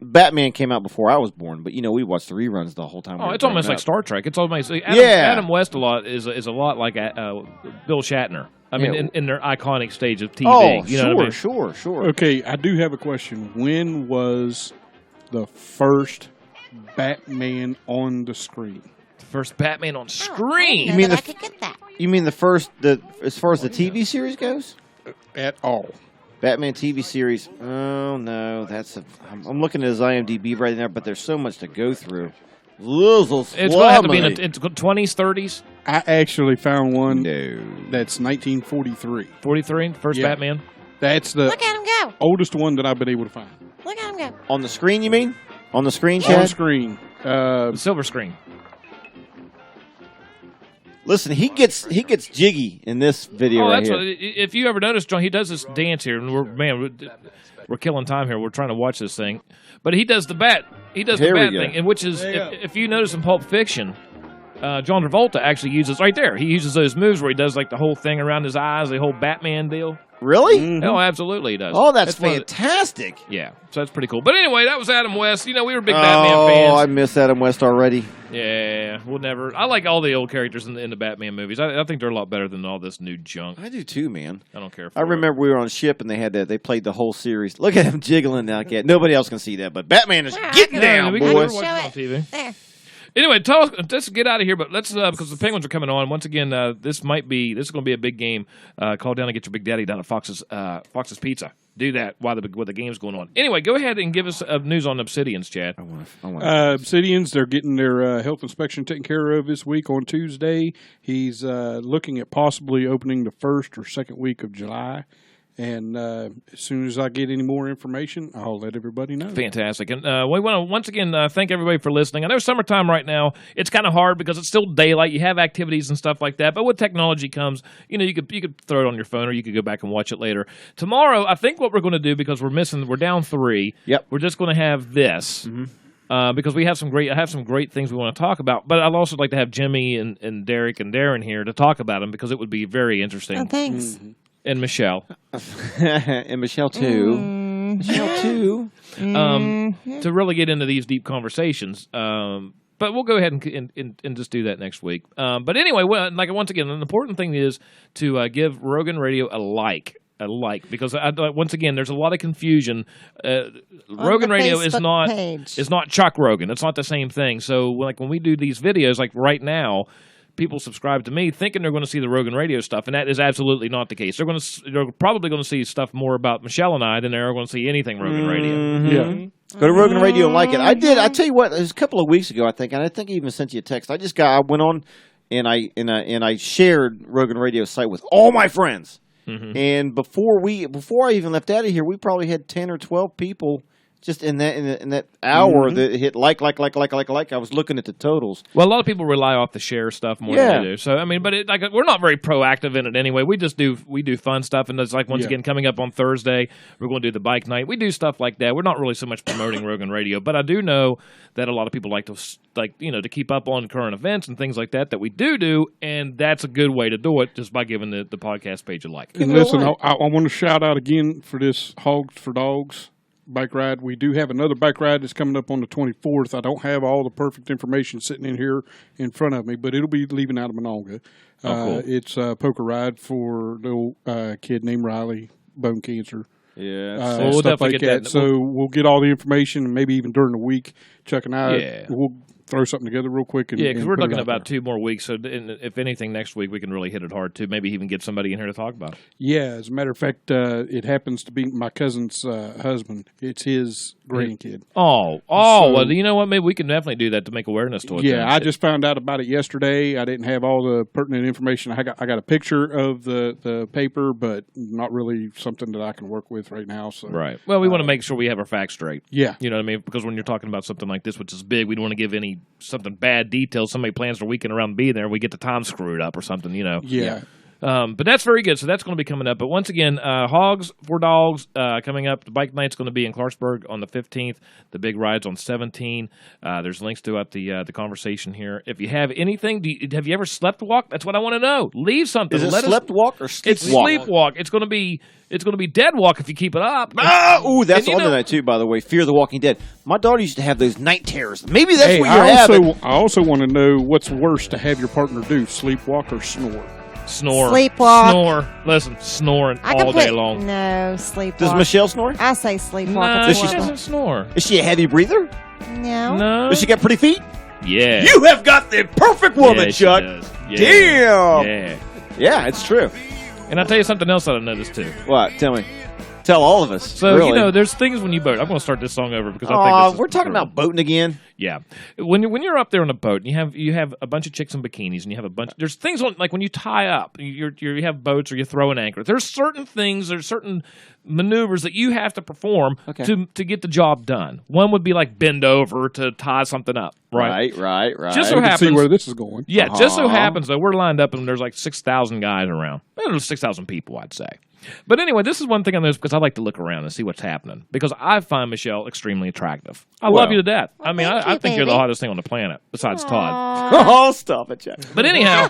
Batman came out before I was born, but we watched the reruns the whole time. It's almost like Star Trek. It's almost Adam West is a lot like Bill Shatner. I mean, in their iconic stage of TV. Oh, you know what I mean? sure. Okay, I do have a question. When was the first Batman on the screen? First Batman on I screen. didn't know that I could get that. You mean as far as the TV series goes? At all. Batman TV series. Oh no, I'm looking at his IMDb right now, but there's so much to go through. It's going to have to be in the 20s, 30s. I actually found one No. that's 1943. 43, first Yeah. Batman. That's the Look at him go. oldest one that I've been able to find. Look at him go. On the screen, you mean? On the screen, On Chad? screen. The silver screen. Listen, he gets jiggy in this video right here. If you ever notice, John, he does this dance here, and we're killing time here. We're trying to watch this thing, but he does the bat. He does Here the we bat go. thing, and which is if you notice in Pulp Fiction, John Travolta actually uses right there. He uses those moves where he does like the whole thing around his eyes, the whole Batman deal. Really? Oh, absolutely, he does. Oh, that's one of the- fantastic. yeah, so that's pretty cool. But anyway, that was Adam West. We were big Batman fans. Oh, I miss Adam West already. Yeah, we'll never. I like all the old characters in the Batman movies. I think they're a lot better than all this new junk. I do too, man. I don't care. I remember we were on a ship and they played the whole series. Look at him jiggling now. Nobody else can see that, but Batman is getting down, we can boys. watch it on TV. There. Anyway, let's get out of here, but let's because the Penguins are coming on once again. This is going to be a big game. Call down and get your Big Daddy down at Fox's Pizza. Do that while the game's going on. Anyway, go ahead and give us news on Obsidians, Chad. I want Obsidians, they're getting their health inspection taken care of this week on Tuesday. He's looking at possibly opening the first or second week of July. And as soon as I get any more information, I'll let everybody know. Fantastic. And we want to once again thank everybody for listening. I know summertime right now, it's kind of hard because it's still daylight. You have activities and stuff like that. But with technology comes, you could throw it on your phone or you could go back and watch it later. Tomorrow, I think what we're going to do, because we're down 3. Yep. We're just going to have this. Mm-hmm. Because I have some great things we want to talk about. But I'd also like to have Jimmy and Derek and Darren here to talk about them because it would be very interesting. Oh, thanks. Mm-hmm. And Michelle. and Michelle too. Michelle too. To really get into these deep conversations. But we'll go ahead and just do that next week. But anyway, once again, an important thing is to give Rogan Radio a like. Because once again, there's a lot of confusion. Rogan Radio is not Chuck Rogan. It's not the same thing. So when we do these videos, like right now, people subscribe to me thinking they're going to see the Rogan Radio stuff, and that is absolutely not the case. They're probably going to see stuff more about Michelle and I than they're going to see anything Rogan Radio. Mm-hmm. Yeah. Go to Rogan Radio and like it. I did. I tell you what, it was a couple of weeks ago, I think, and I think I even sent you a text. I went on and I shared Rogan Radio site with all my friends. Mm-hmm. And before I even left out of here, we probably had 10 or 12 people just in that hour that hit like. I was looking at the totals. Well, a lot of people rely off the share stuff more than they do. So I mean, but we're not very proactive in it anyway. We do fun stuff, and it's once again coming up on Thursday, we're going to do the bike night. We do stuff like that. We're not really so much promoting Rogan Radio, but I do know that a lot of people like to keep up on current events and things like that we do, and that's a good way to do it just by giving the podcast page a like. And listen, I want to shout out again for this Hogs for Dogs bike ride. We do have another bike ride that's coming up on the 24th. I don't have all the perfect information sitting in here in front of me, but it'll be leaving out of Monongah. Cool. It's a poker ride for a little kid named Riley, bone cancer. Yeah, we'll stuff definitely like get that. So we'll get all the information, and maybe even during the week, Chuck and I will throw something together real quick. And, Yeah, because we're put it looking out about there. 2 more weeks. So if anything, next week we can really hit it hard too. Maybe even get somebody in here to talk about it. Yeah, as a matter of fact, it happens to be my cousin's husband. It's his grandkid. Oh, So- well, you know what? Maybe we can definitely do that to make awareness towards Yeah, that. I just found out about it yesterday. I didn't have all the pertinent information. I got a picture of the paper, but not really something that I can work with right now. So Right. Well, we want to make sure we have our facts straight. Yeah. You know what I mean? Because when you're talking about something like this, which is big, we don't want to give something bad details. Somebody plans their weekend around being there, and we get the time screwed up or something, you know. Yeah. But that's very good. So that's going to be coming up. But once again, Hogs for Dogs coming up. The bike night's going to be in Clarksburg on the 15th. The big ride's on 17. There's links throughout the conversation here. If you have anything, have you ever slept walk? That's what I want to know. Leave something. Is it Let us- slept walk or sleep It's walk? sleepwalk. It's going to be dead walk if you keep it up. Ooh, that's And you on know- that too, by the way. Fear the Walking Dead. My daughter used to have those night terrors. Maybe that's Hey, what you're I having. also want to know what's worse to have your partner do: sleepwalk or snore. Snore. Sleepwalk. Snore. Listen, snoring I can all day long. No, sleepwalk. Does Michelle snore? I say sleepwalk. No, It's she horrible. doesn't snore. Is she a heavy breather? No. No. Does she got pretty feet? Yeah. You have got the perfect woman, Yeah, she Chuck. does. Yeah. Damn. Yeah. Yeah, it's true. And I'll tell you something else that I've noticed too. What? Tell me. Tell all of us. So, really. you know, there's things when you boat. I'm going to start this song over because I think this is we're talking about boating again. Yeah, when you're up there on a boat and you have a bunch of chicks in bikinis and you have a bunch. There's things like when you tie up, you have boats or you throw an anchor. There's certain things. There's certain maneuvers that you have to perform to get the job done. One would be like bend over to tie something up. Right. Just Just so I can happens. see where this is going. Yeah, just so happens that we're lined up and there's like 6,000 guys around. Well, there's 6,000 people, I'd say. But anyway, this is one thing I noticed because I like to look around and see what's happening because I find Michelle extremely attractive. I love you to death. I mean, thank I you, think you're the baby. hottest thing on the planet besides Todd. Oh, stop it, Chuck. But anyhow,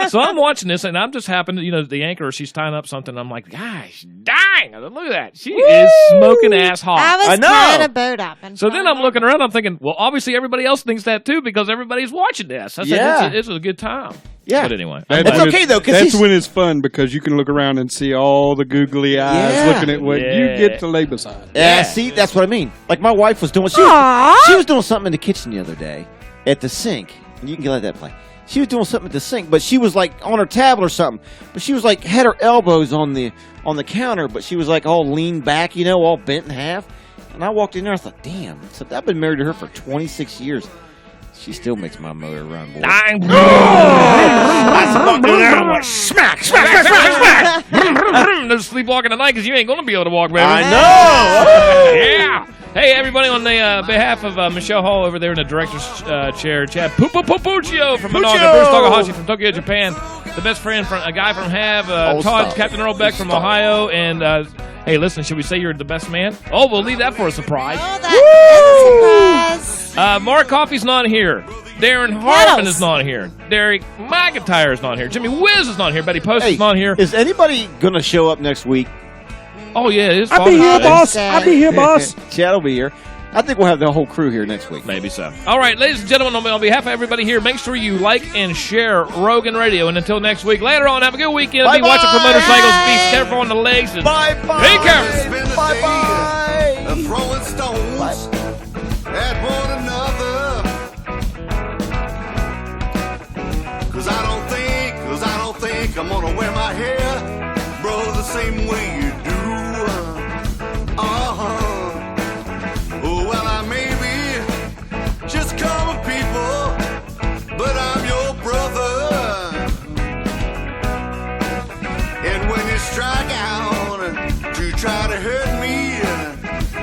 so I'm watching this and I'm just happened to, the anchor, she's tying up something. I'm like, gosh, dang, look at that. She is smoking ass hot. I was I know. tying a boat up. And So then I'm looking around, I'm thinking, well, obviously everybody else thinks that too because everybody's watching this. I said, Yeah. it's a good time. Yeah. But anyway. That's It's when okay, though, 'cause that's he's- when it's fun because you can look around and see all the googly eyes Yeah. looking at what you Yeah. get to lay beside. Yeah, see, that's what I mean. Like my wife was doing. She was doing something in the kitchen the other day at the sink. And you can let that play. She was doing something at the sink, but she was like on her tablet or something. But she was like had her elbows on the counter, but she was like all leaned back, all bent in half. And I walked in there. I thought, damn. So I've been married to her for 26 years. She still makes my motor run, boy. Smack, smack, smack, smack, smack. There's sleepwalking tonight because you ain't going to be able to walk, baby. I know. Yeah. Hey, everybody, on the behalf of Michelle Hall over there in the director's chair, Chad Puccio from Managa, Bruce Takahashi from Tokyo, Japan, the best friend, a guy from Hav, Todd, stop. Captain Earl Beck from Ohio, and hey, listen, should we say you're the best man? Oh, we'll leave that for a surprise. Oh, that is a surprise. Mark Coffey's not here. Darren Hartman is not here. Derek McIntyre is not here. Jimmy Wiz is not here. Betty Post is not here. Is anybody going to show up next week? Oh, yeah, it is. I'll be here, Father's Day. boss. I'll be here, boss. Chad will be here. I think we'll have the whole crew here next week. Maybe so. All right, ladies and gentlemen, on behalf of everybody here, make sure you like and share Rogan Radio. And until next week, later on, have a good weekend. Be watching for motorcycles. Be careful on the legs. And Bye-bye. be careful. Bye-bye. Throwing stones at one another. Cause I don't think I'm gonna wear my hair, bro, the same way you do. Oh, well, I may be just common people, but I'm your brother. And when you strike out to try to hurt me,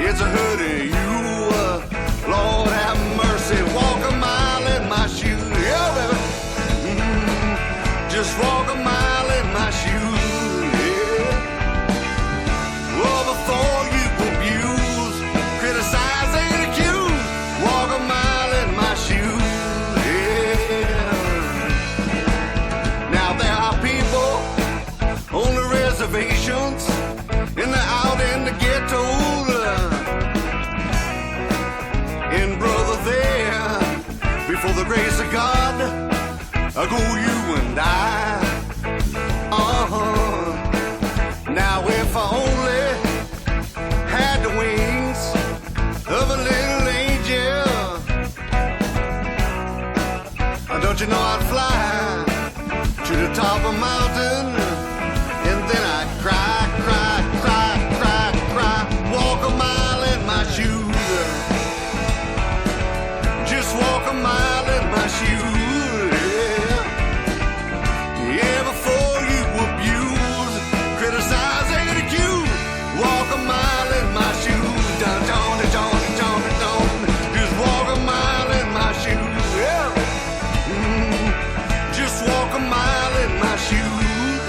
it's a hurting you. Lord have mercy, walk a mile in my shoes. Yeah, baby. Just walk a mile in my shoes, yeah. Well, before you abuse, criticize and accuse, walk a mile in my shoes, yeah. Now there are people on the reservations and they're out in the ghetto. And brother, there, before the grace of God, I go you and I. Now if I only had the wings of a little angel, you know I'd fly to the top of a mountain, and then I'd cry, walk a mile in my shoes. Just walk a mile in my shoes, yeah. Yeah, before you abuse, criticize, and accuse, walk a mile in my shoes. Dun, dun, dun, dun, dun, dun. Just walk a mile in my shoes, yeah. Just walk a mile in my shoes.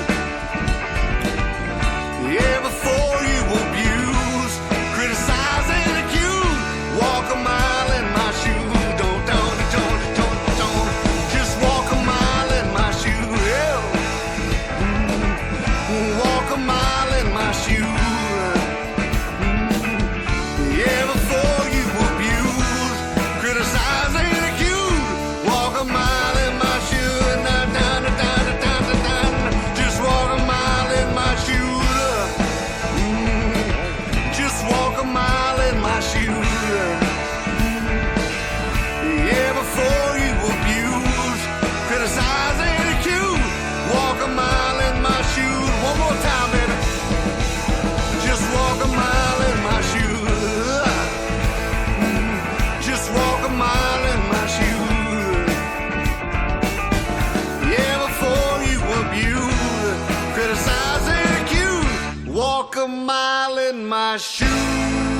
Yeah, before you abuse, criticize, and accuse, walk a mile in my shoes. Don't, just walk a mile in my shoes, yeah. Walk a mile in my shoes. Yeah, before you abuse, criticize, and accuse, walk a mile in my shoes. Just walk a mile in my shoes. Just walk a mile in my shoes. Yeah, before you abuse, criticize, and accuse, walk a mile in my shoes. One more time, baby. Just walk a mile in my shoes. Just walk a mile in my shoes. Yeah, before you abuse, criticize, and accuse, walk a mile in my shoes.